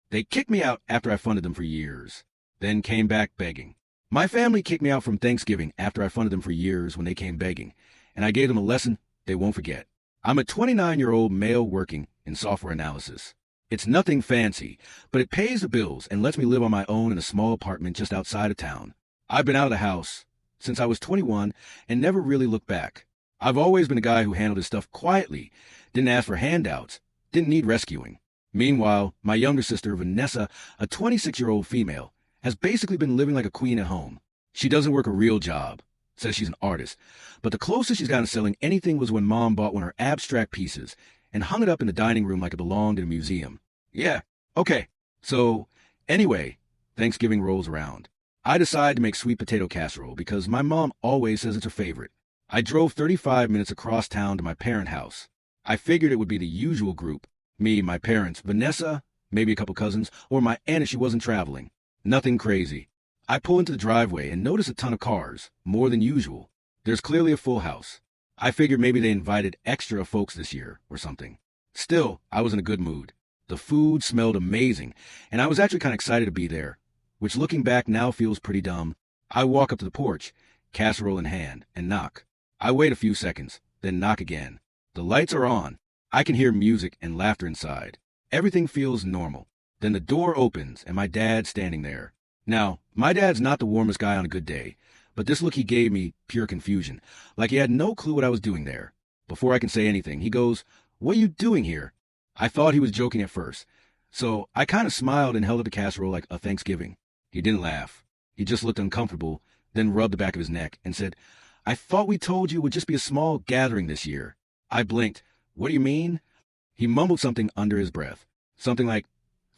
They kicked me out after I funded them for years, then came back begging. My family kicked me out from Thanksgiving after I funded them for years when they came begging, and I gave them a lesson they won't forget. I'm a 29-year-old male working in software analysis. It's nothing fancy, but it pays the bills and lets me live on my own in a small apartment just outside of town. I've been out of the house since I was 21 and never really looked back. I've always been a guy who handled his stuff quietly, didn't ask for handouts, didn't need rescuing. Meanwhile, my younger sister, Vanessa, a 26-year-old female, has basically been living like a queen at home. She doesn't work a real job, says she's an artist, but the closest she's gotten to selling anything was when Mom bought one of her abstract pieces and hung it up in the dining room like it belonged in a museum. Yeah, okay. So, anyway, Thanksgiving rolls around. I decide to make sweet potato casserole because my mom always says it's her favorite. I drove 35 minutes across town to my parent house. I figured it would be the usual group. Me, my parents, Vanessa, maybe a couple cousins, or my aunt if she wasn't traveling. Nothing crazy. I pull into the driveway and notice a ton of cars, more than usual. There's clearly a full house. I figured maybe they invited extra folks this year or something. Still, I was in a good mood. The food smelled amazing, and I was actually kind of excited to be there, which looking back now feels pretty dumb. I walk up to the porch, casserole in hand, and knock. I wait a few seconds, then knock again. The lights are on. I can hear music and laughter inside. Everything feels normal. Then the door opens, and my dad's standing there. Now, my dad's not the warmest guy on a good day, but this look he gave me, pure confusion, like he had no clue what I was doing there. Before I can say anything, he goes, "What are you doing here?" I thought he was joking at first, so I kind of smiled and held up the casserole like a Thanksgiving. He didn't laugh. He just looked uncomfortable, then rubbed the back of his neck and said, "I thought we told you it would just be a small gathering this year." I blinked. "What do you mean?" He mumbled something under his breath. Something like,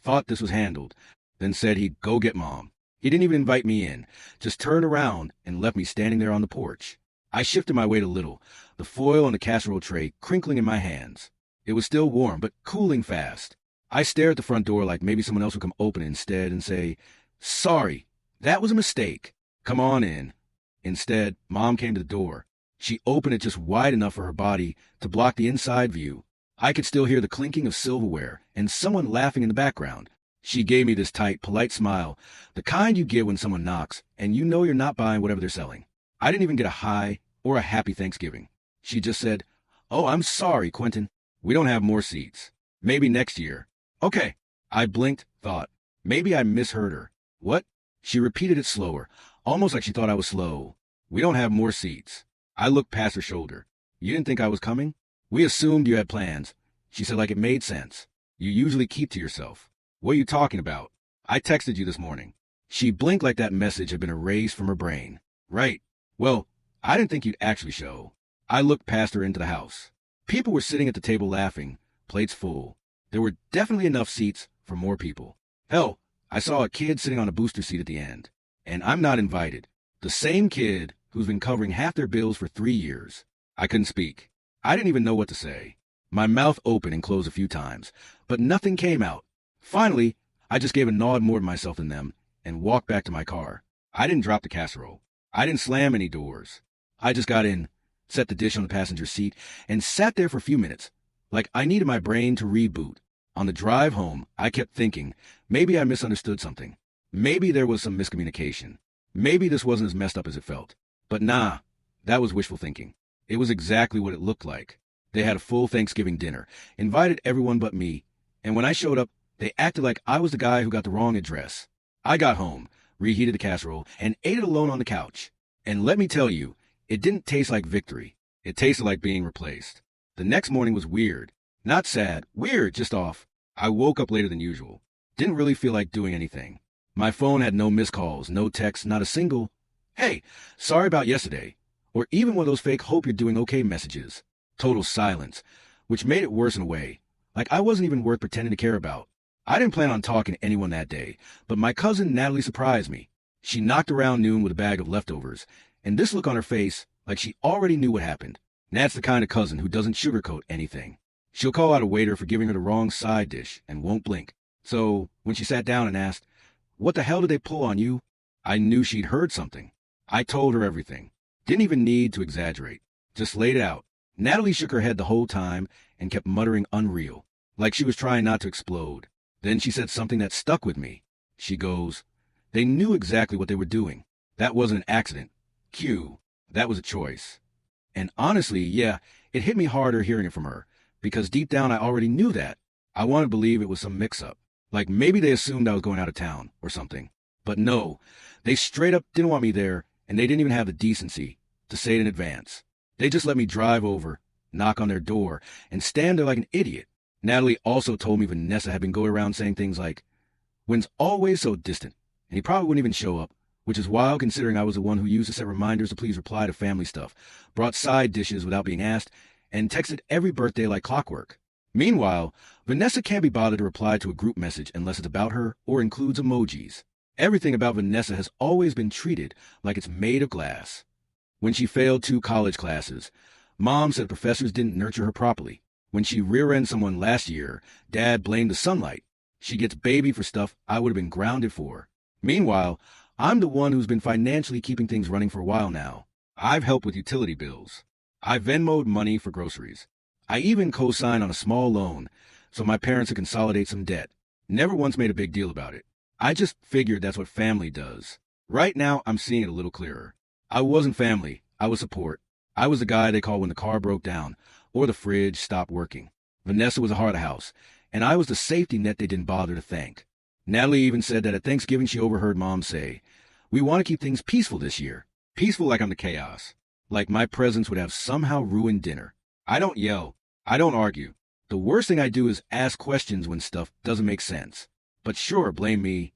"Thought this was handled," then said he'd go get Mom. He didn't even invite me in, just turned around and left me standing there on the porch. I shifted my weight a little, the foil on the casserole tray crinkling in my hands. It was still warm, but cooling fast. I stared at the front door like maybe someone else would come open it instead and say, "Sorry, that was a mistake. Come on in." Instead, Mom came to the door. She opened it just wide enough for her body to block the inside view. I could still hear the clinking of silverware and someone laughing in the background. She gave me this tight, polite smile, the kind you get when someone knocks and you know you're not buying whatever they're selling. I didn't even get a hi or a happy Thanksgiving. She just said, "Oh, I'm sorry, Quentin. We don't have more seats. Maybe next year." Okay. I blinked, thought. Maybe I misheard her. What? She repeated it slower, almost like she thought I was slow. "We don't have more seats." I looked past her shoulder. "You didn't think I was coming?" "We assumed you had plans." She said like it made sense. "You usually keep to yourself." "What are you talking about?" "I texted you this morning." She blinked like that message had been erased from her brain. "Right. Well, I didn't think you'd actually show." I looked past her into the house. People were sitting at the table laughing, plates full. There were definitely enough seats for more people. Hell, I saw a kid sitting on a booster seat at the end. And I'm not invited. The same kid who's been covering half their bills for 3 years. I couldn't speak. I didn't even know what to say. My mouth opened and closed a few times, but nothing came out. Finally, I just gave a nod more to myself than them and walked back to my car. I didn't drop the casserole. I didn't slam any doors. I just got in, set the dish on the passenger seat, and sat there for a few minutes, like I needed my brain to reboot. On the drive home, I kept thinking, maybe I misunderstood something. Maybe there was some miscommunication. Maybe this wasn't as messed up as it felt. But nah, that was wishful thinking. It was exactly what it looked like. They had a full Thanksgiving dinner, invited everyone but me, and when I showed up, they acted like I was the guy who got the wrong address. I got home, reheated the casserole, and ate it alone on the couch. And let me tell you, it didn't taste like victory. It tasted like being replaced. The next morning was weird. Not sad, weird, just off. I woke up later than usual. Didn't really feel like doing anything. My phone had no missed calls, no texts, not a single, "Hey, sorry about yesterday," or even one of those fake "hope you're doing okay" messages. Total silence, which made it worse in a way. Like I wasn't even worth pretending to care about. I didn't plan on talking to anyone that day, but my cousin Natalie surprised me. She knocked around noon with a bag of leftovers, and this look on her face, like she already knew what happened. Nat's the kind of cousin who doesn't sugarcoat anything. She'll call out a waiter for giving her the wrong side dish and won't blink. So when she sat down and asked, "What the hell did they pull on you?" I knew she'd heard something. I told her everything. Didn't even need to exaggerate. Just laid it out. Natalie shook her head the whole time and kept muttering unreal, like she was trying not to explode. Then she said something that stuck with me. She goes, "They knew exactly what they were doing. That wasn't an accident. Q, that was a choice." And honestly, yeah, it hit me harder hearing it from her, because deep down I already knew that. I wanted to believe it was some mix-up. Like maybe they assumed I was going out of town or something. But no, they straight up didn't want me there, and they didn't even have the decency to say it in advance. They just let me drive over, knock on their door, and stand there like an idiot. Natalie also told me Vanessa had been going around saying things like, "Wynn's always so distant, and he probably wouldn't even show up," which is wild considering I was the one who used to set reminders to please reply to family stuff, brought side dishes without being asked, and texted every birthday like clockwork. Meanwhile, Vanessa can't be bothered to reply to a group message unless it's about her or includes emojis. Everything about Vanessa has always been treated like it's made of glass. When she failed 2 college classes, Mom said professors didn't nurture her properly. When she rear-ended someone last year, Dad blamed the sunlight. She gets baby for stuff I would have been grounded for. Meanwhile, I'm the one who's been financially keeping things running for a while now. I've helped with utility bills. I Venmo'd money for groceries. I even co-signed on a small loan so my parents could consolidate some debt. Never once made a big deal about it. I just figured that's what family does. Right now, I'm seeing it a little clearer. I wasn't family. I was support. I was the guy they called when the car broke down or the fridge stopped working. Vanessa was the heart of the house, and I was the safety net they didn't bother to thank. Natalie even said that at Thanksgiving she overheard Mom say, "We want to keep things peaceful this year." Peaceful like I'm the chaos. Like my presence would have somehow ruined dinner. I don't yell. I don't argue. The worst thing I do is ask questions when stuff doesn't make sense. But sure, blame me.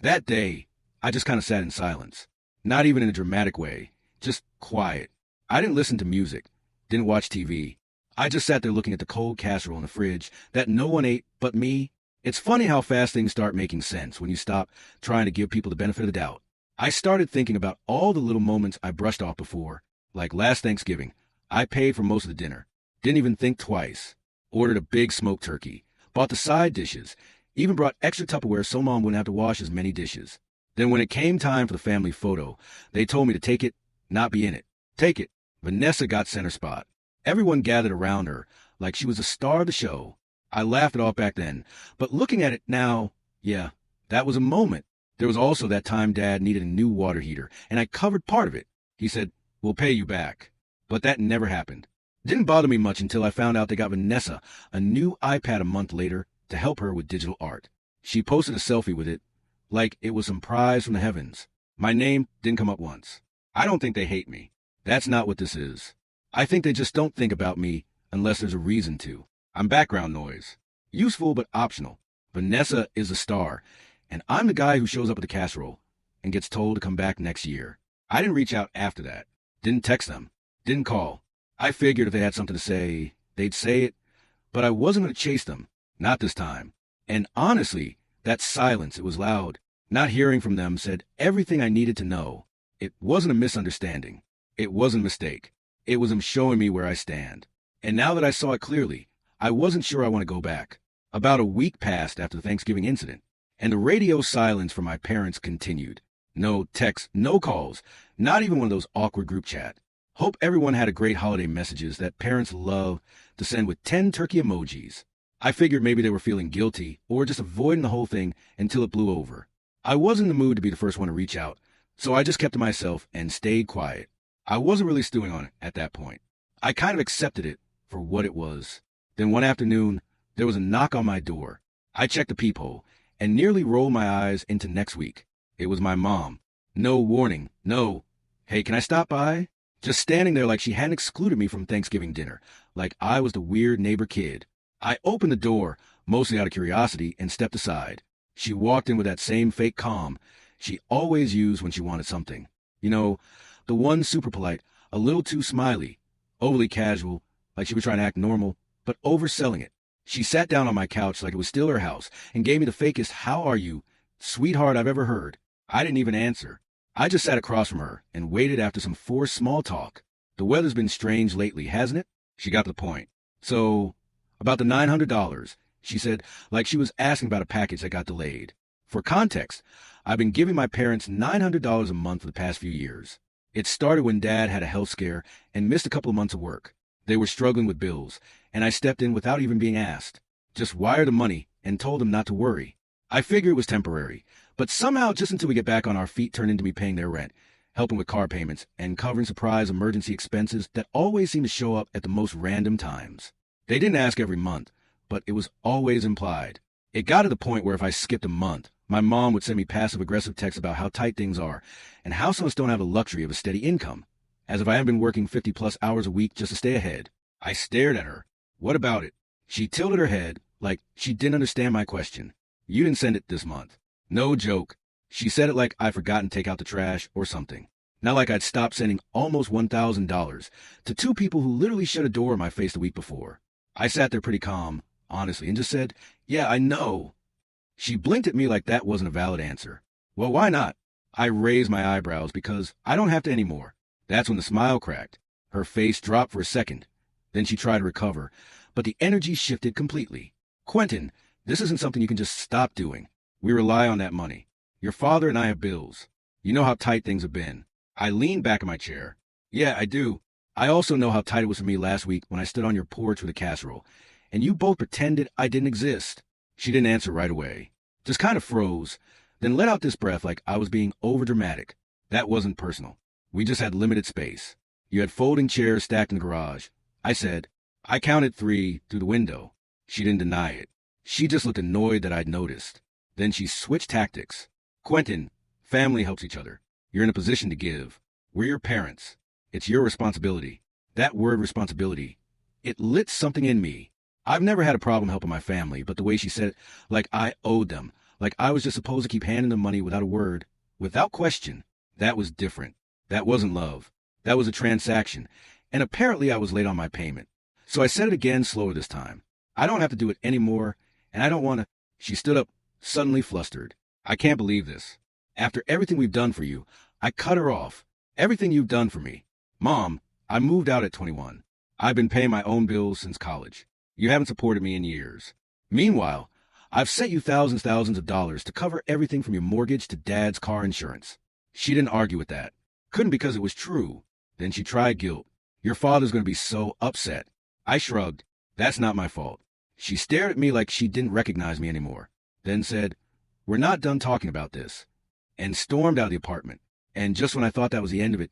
That day, I just kind of sat in silence. Not even in a dramatic way. Just quiet. I didn't listen to music. Didn't watch TV. I just sat there looking at the cold casserole in the fridge that no one ate but me. It's funny how fast things start making sense when you stop trying to give people the benefit of the doubt. I started thinking about all the little moments I brushed off before. Like last Thanksgiving, I paid for most of the dinner. Didn't even think twice. Ordered a big smoked turkey. Bought the side dishes. Even brought extra Tupperware so Mom wouldn't have to wash as many dishes. Then when it came time for the family photo, they told me to take it, not be in it. Take it. Vanessa got center spot. Everyone gathered around her like she was the star of the show. I laughed it off back then, but looking at it now, yeah, that was a moment. There was also that time Dad needed a new water heater, and I covered part of it. He said, "We'll pay you back." But that never happened. Didn't bother me much until I found out they got Vanessa a new iPad a month later to help her with digital art. She posted a selfie with it, like it was some prize from the heavens. My name didn't come up once. I don't think they hate me. That's not what this is. I think they just don't think about me unless there's a reason to. I'm background noise. Useful but optional. Vanessa is a star, and I'm the guy who shows up at the casserole and gets told to come back next year. I didn't reach out after that. Didn't text them. Didn't call. I figured if they had something to say, they'd say it, but I wasn't going to chase them. Not this time. And honestly, that silence, it was loud. Not hearing from them said everything I needed to know. It wasn't a misunderstanding. It wasn't a mistake. It was them showing me where I stand. And now that I saw it clearly, I wasn't sure I want to go back. About a week passed after the Thanksgiving incident, and the radio silence from my parents continued. No texts, no calls, not even one of those awkward group chat. Hope everyone had a great holiday messages that parents love to send with 10 turkey emojis. I figured maybe they were feeling guilty or just avoiding the whole thing until it blew over. I wasn't in the mood to be the first one to reach out, so I just kept to myself and stayed quiet. I wasn't really stewing on it at that point. I kind of accepted it for what it was. Then one afternoon, there was a knock on my door. I checked the peephole and nearly rolled my eyes into next week. It was my mom. No warning, no, "Hey, can I stop by?" Just standing there like she hadn't excluded me from Thanksgiving dinner, like I was the weird neighbor kid. I opened the door, mostly out of curiosity, and stepped aside. She walked in with that same fake calm she always used when she wanted something. You know, the one super polite, a little too smiley, overly casual, like she was trying to act normal, but overselling it. She sat down on my couch like it was still her house and gave me the fakest "How are you, sweetheart" I've ever heard. I didn't even answer. I just sat across from her and waited after some forced small talk. "The weather's been strange lately, hasn't it?" She got to the point. "So, about the $900, she said, like she was asking about a package that got delayed. For context, I've been giving my parents $900 a month for the past few years. It started when Dad had a health scare and missed a couple of months of work. They were struggling with bills, and I stepped in without even being asked. Just wire the money, and told them not to worry. I figure it was temporary, but somehow just until we get back on our feet turned into me paying their rent, helping with car payments, and covering surprise emergency expenses that always seem to show up at the most random times. They didn't ask every month, but it was always implied. It got to the point where if I skipped a month, my mom would send me passive-aggressive texts about how tight things are and how some of us don't have the luxury of a steady income, as if I hadn't been working 50-plus hours a week just to stay ahead. I stared at her. What about it? She tilted her head, like she didn't understand my question. You didn't send it this month. No joke. She said it like I'd forgotten to take out the trash or something. Not like I'd stopped sending almost $1,000 to two people who literally shut a door in my face the week before. I sat there pretty calm, honestly, and just said, yeah, I know. She blinked at me like that wasn't a valid answer. Well, why not? I raised my eyebrows because I don't have to anymore. That's when the smile cracked. Her face dropped for a second. Then she tried to recover, but the energy shifted completely. Quentin, this isn't something you can just stop doing. We rely on that money. Your father and I have bills. You know how tight things have been. I leaned back in my chair. Yeah, I do. I also know how tight it was for me last week when I stood on your porch with a casserole, and you both pretended I didn't exist. She didn't answer right away. Just kind of froze, then let out this breath like I was being overdramatic. That wasn't personal. We just had limited space. You had folding chairs stacked in the garage. I said, I counted 3 through the window. She didn't deny it. She just looked annoyed that I'd noticed. Then she switched tactics. Quentin, family helps each other. You're in a position to give. We're your parents. It's your responsibility. That word responsibility, it lit something in me. I've never had a problem helping my family, but the way she said it, like I owed them, like I was just supposed to keep handing them money without a word, without question, that was different. That wasn't love. That was a transaction. And apparently I was late on my payment. So I said it again slower this time. I don't have to do it anymore, and I don't want to. She stood up, suddenly flustered. I can't believe this. After everything we've done for you, I cut her off. Everything you've done for me. Mom, I moved out at 21. I've been paying my own bills since college. You haven't supported me in years. Meanwhile, I've sent you thousands of dollars to cover everything from your mortgage to Dad's car insurance. She didn't argue with that. Couldn't because it was true. Then she tried guilt. Your father's going to be so upset. I shrugged. That's not my fault. She stared at me like she didn't recognize me anymore, then said, we're not done talking about this, and stormed out of the apartment. And just when I thought that was the end of it,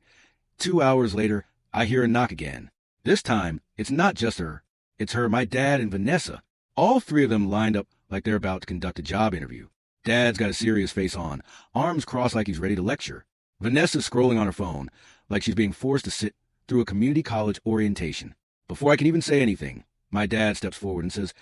2 hours later, I hear a knock again. This time, it's not just her. It's her, my dad, and Vanessa. All 3 of them lined up like they're about to conduct a job interview. Dad's got a serious face on, arms crossed like he's ready to lecture. Vanessa's scrolling on her phone, like she's being forced to sit through a community college orientation. Before I can even say anything, my dad steps forward and says,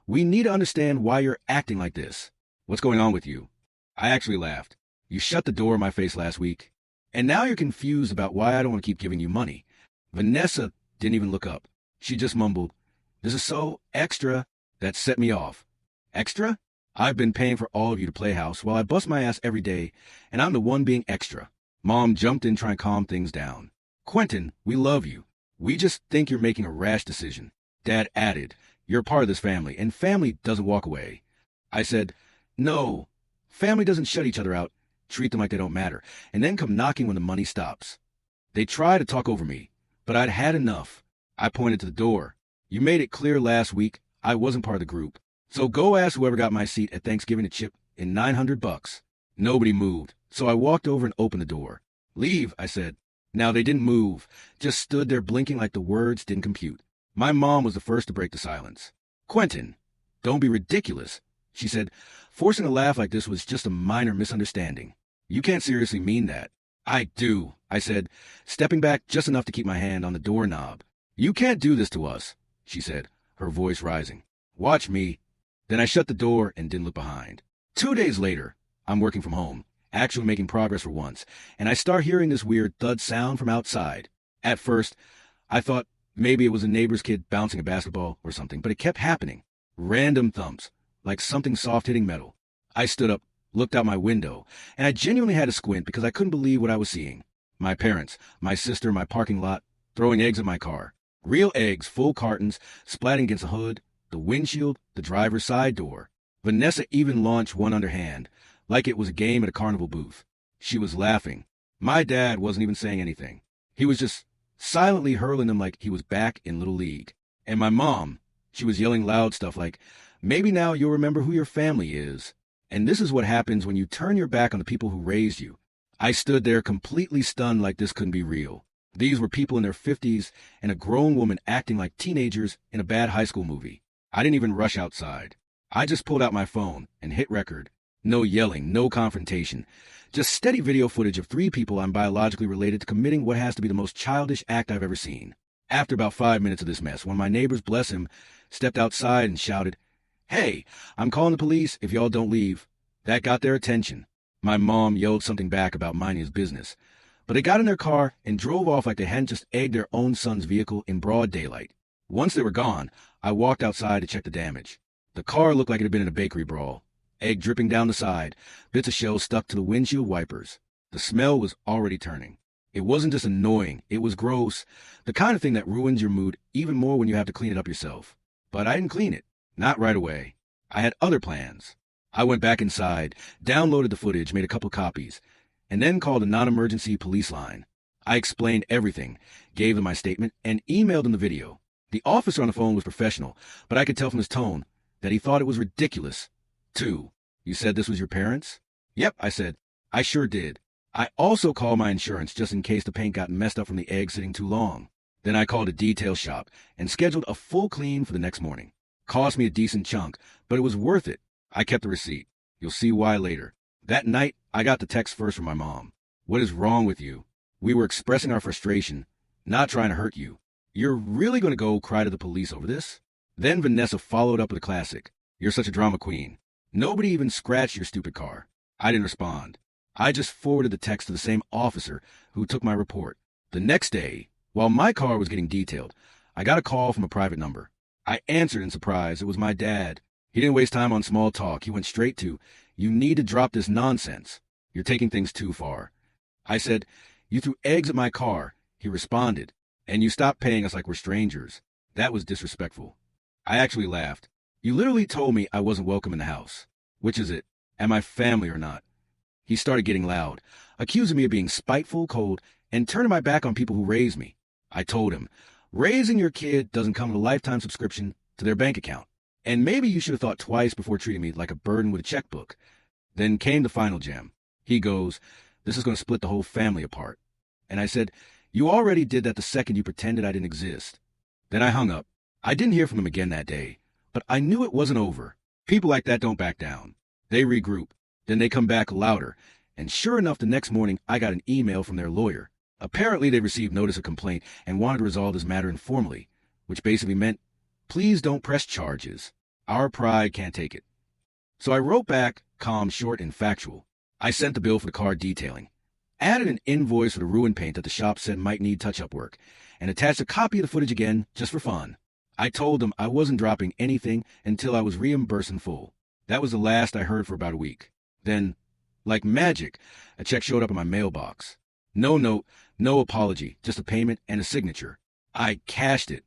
we need to understand why you're acting like this. What's going on with you? I actually laughed. You shut the door in my face last week, and now you're confused about why I don't want to keep giving you money. Vanessa didn't even look up. She just mumbled, this is so extra. That set me off. Extra? I've been paying for all of you to play house while I bust my ass every day, and I'm the one being extra. Mom jumped in trying to calm things down. Quentin, we love you. We just think you're making a rash decision. Dad added, you're part of this family, and family doesn't walk away. I said, no, family doesn't shut each other out, treat them like they don't matter, and then come knocking when the money stops. They tried to talk over me, but I'd had enough. I pointed to the door. You made it clear last week I wasn't part of the group, so go ask whoever got my seat at Thanksgiving to chip in $900. Nobody moved, so I walked over and opened the door. Leave, I said. Now they didn't move, just stood there blinking like the words didn't compute. My mom was the first to break the silence. Quentin, don't be ridiculous, she said, forcing a laugh like this was just a minor misunderstanding. You can't seriously mean that. I do, I said, stepping back just enough to keep my hand on the doorknob. You can't do this to us, she said, her voice rising. Watch me. Then I shut the door and didn't look behind. 2 days later, I'm working from home, actually making progress for once, and I start hearing this weird thud sound from outside. At first, I thought maybe it was a neighbor's kid bouncing a basketball or something, but it kept happening. Random thumps, like something soft hitting metal. I stood up, looked out my window, and I genuinely had to squint because I couldn't believe what I was seeing. My parents, my sister, my parking lot, throwing eggs at my car. Real eggs, full cartons, splatting against the hood, the windshield, the driver's side door. Vanessa even launched one underhand, like it was a game at a carnival booth. She was laughing. My dad wasn't even saying anything. He was just silently hurling them like he was back in Little League. And my mom, she was yelling loud stuff like, Maybe now you'll remember who your family is. And this is what happens when you turn your back on the people who raised you. I stood there completely stunned like this couldn't be real. These were people in their 50s and a grown woman acting like teenagers in a bad high school movie. I didn't even rush outside. I just pulled out my phone and hit record. No yelling, no confrontation. Just steady video footage of 3 people I'm biologically related to committing what has to be the most childish act I've ever seen. After about 5 minutes of this mess, one of my neighbors, bless him, stepped outside and shouted, "Hey, I'm calling the police if y'all don't leave." That got their attention. My mom yelled something back about minding his business. But they got in their car and drove off like they hadn't just egged their own son's vehicle in broad daylight. Once they were gone, I walked outside to check the damage. The car looked like it had been in a bakery brawl. Egg dripping down the side, bits of shell stuck to the windshield wipers. The smell was already turning. It wasn't just annoying, it was gross, the kind of thing that ruins your mood even more when you have to clean it up yourself. But I didn't clean it. Not right away. I had other plans. I went back inside, downloaded the footage, made a couple copies, and then called a non-emergency police line. I explained everything, gave them my statement, and emailed them the video. The officer on the phone was professional, but I could tell from his tone that he thought it was ridiculous. 2. You said this was your parents? Yep, I said. I sure did. I also called my insurance just in case the paint got messed up from the egg sitting too long. Then I called a detail shop and scheduled a full clean for the next morning. Cost me a decent chunk, but it was worth it. I kept the receipt. You'll see why later. That night, I got the text first from my mom. "What is wrong with you? We were expressing our frustration, not trying to hurt you. You're really going to go cry to the police over this?" Then Vanessa followed up with a classic. "You're such a drama queen. Nobody even scratched your stupid car." I didn't respond. I just forwarded the text to the same officer who took my report. The next day, while my car was getting detailed, I got a call from a private number. I answered in surprise. It was my dad. He didn't waste time on small talk. He went straight to, "You need to drop this nonsense. You're taking things too far." I said, "You threw eggs at my car." He responded, "And you stopped paying us like we're strangers. That was disrespectful." I actually laughed. "You literally told me I wasn't welcome in the house. Which is it? Am I family or not?" He started getting loud, accusing me of being spiteful, cold, and turning my back on people who raised me. I told him, "Raising your kid doesn't come with a lifetime subscription to their bank account. And maybe you should have thought twice before treating me like a burden with a checkbook." Then came the final gem. He goes, "This is going to split the whole family apart." And I said, "You already did that the second you pretended I didn't exist." Then I hung up. I didn't hear from him again that day, but I knew it wasn't over. People like that don't back down. They regroup. Then they come back louder. And sure enough, the next morning, I got an email from their lawyer. Apparently, they received notice of complaint and wanted to resolve this matter informally, which basically meant, "Please don't press charges. Our pride can't take it." So I wrote back, calm, short, and factual. I sent the bill for the car detailing, added an invoice for the ruined paint that the shop said might need touch-up work, and attached a copy of the footage again, just for fun. I told them I wasn't dropping anything until I was reimbursed in full. That was the last I heard for about a week. Then, like magic, a check showed up in my mailbox. No note, no apology, just a payment and a signature. I cashed it,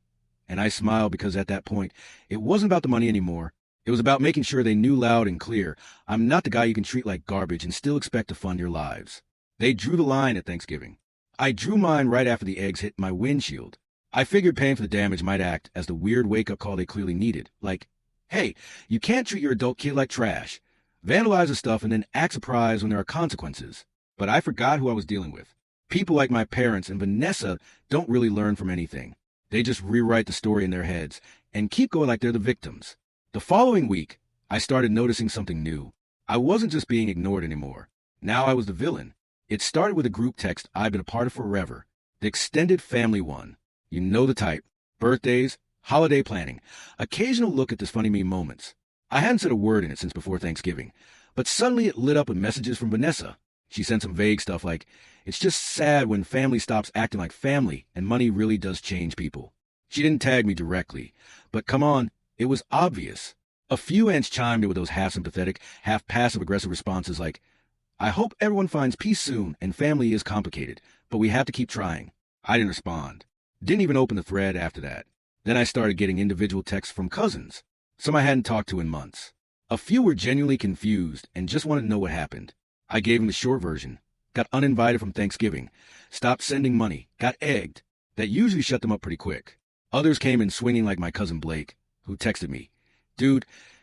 and I smiled because at that point, it wasn't about the money anymore. It was about making sure they knew loud and clear, I'm not the guy you can treat like garbage and still expect to fund your lives. They drew the line at Thanksgiving. I drew mine right after the eggs hit my windshield. I figured paying for the damage might act as the weird wake-up call they clearly needed. Like, hey, you can't treat your adult kid like trash. Vandalize the stuff and then act surprised when there are consequences. But I forgot who I was dealing with. People like my parents and Vanessa don't really learn from anything. They just rewrite the story in their heads and keep going like they're the victims. The following week, I started noticing something new. I wasn't just being ignored anymore. Now I was the villain. It started with a group text I've been a part of forever. The extended family one. You know the type. Birthdays, holiday planning, occasional look at this funny me moments. I hadn't said a word in it since before Thanksgiving, but suddenly it lit up with messages from Vanessa. She sent some vague stuff like, "It's just sad when family stops acting like family, and money really does change people." She didn't tag me directly, but come on, it was obvious. A few aunts chimed in with those half-sympathetic, half-passive-aggressive responses like, "I hope everyone finds peace soon, and family is complicated, but we have to keep trying." I didn't respond. Didn't even open the thread after that. Then I started getting individual texts from cousins, some I hadn't talked to in months. A few were genuinely confused and just wanted to know what happened. I gave them the short version. Got uninvited from Thanksgiving. Stopped sending money. Got egged. That usually shut them up pretty quick. Others came in swinging like my cousin Blake, who texted me, "Dude,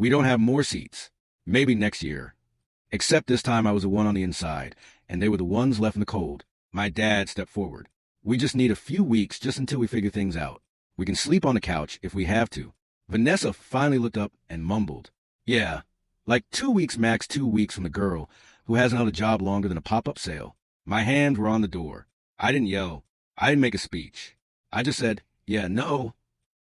We don't have more seats. Maybe next year. Except this time I was the one on the inside, and they were the ones left in the cold. My dad stepped forward. We just need a few weeks just until we figure things out. We can sleep on the couch if we have to. Vanessa finally looked up and mumbled. Yeah, like 2 weeks max, 2 weeks from the girl who hasn't held a job longer than a pop-up sale. My hands were on the door. I didn't yell. I didn't make a speech. I just said, yeah, no.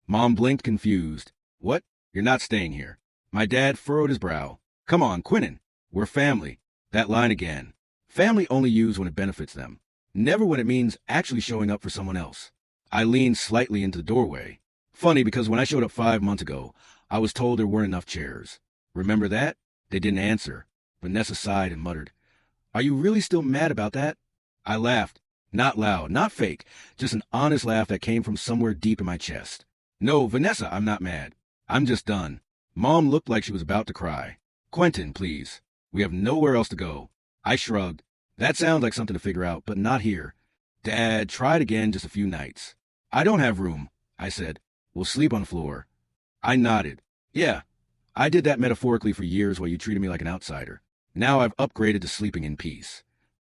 Mom blinked confused. What? You're not staying here. My dad furrowed his brow. Come on, Quentin. We're family. That line again. Family only used when it benefits them. Never when it means actually showing up for someone else. I leaned slightly into the doorway. Funny because when I showed up 5 months ago, I was told there weren't enough chairs. Remember that? They didn't answer. Vanessa sighed and muttered, Are you really still mad about that? I laughed. Not loud, not fake, just an honest laugh that came from somewhere deep in my chest. No, Vanessa, I'm not mad. I'm just done. Mom looked like she was about to cry. Quentin, please. We have nowhere else to go. I shrugged. That sounds like something to figure out, but not here. Dad, try it again just a few nights. I don't have room, I said. We'll sleep on the floor. I nodded. Yeah, I did that metaphorically for years while you treated me like an outsider. Now I've upgraded to sleeping in peace.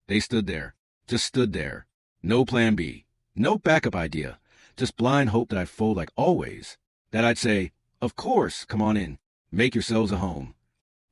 They stood there. Just stood there. No plan B. No backup idea. Just blind hope that I'd fold like always. That I'd say, of course, come on in. Make yourselves a home.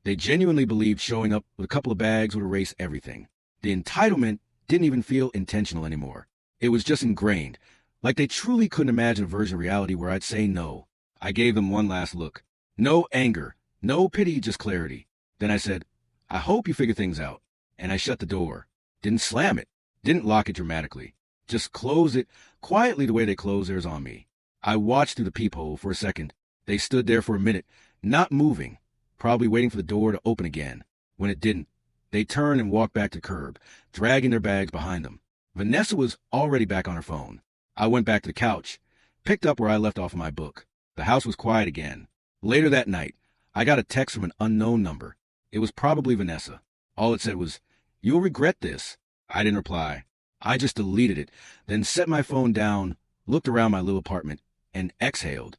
They genuinely believed showing up with a couple of bags would erase everything. The entitlement didn't even feel intentional anymore. It was just ingrained, like they truly couldn't imagine a version of reality where I'd say no. I gave them one last look. No anger, no pity, just clarity. Then I said, I hope you figure things out. And I shut the door. Didn't slam it. Didn't lock it dramatically. Just closed it quietly the way they close theirs on me. I watched through the peephole for a second. They stood there for a minute, not moving, probably waiting for the door to open again. When it didn't, they turned and walked back to the curb, dragging their bags behind them. Vanessa was already back on her phone. I went back to the couch, picked up where I left off in my book. The house was quiet again. Later that night, I got a text from an unknown number. It was probably Vanessa. All it said was, You'll regret this. I didn't reply. I just deleted it, then set my phone down, looked around my little apartment, and exhaled.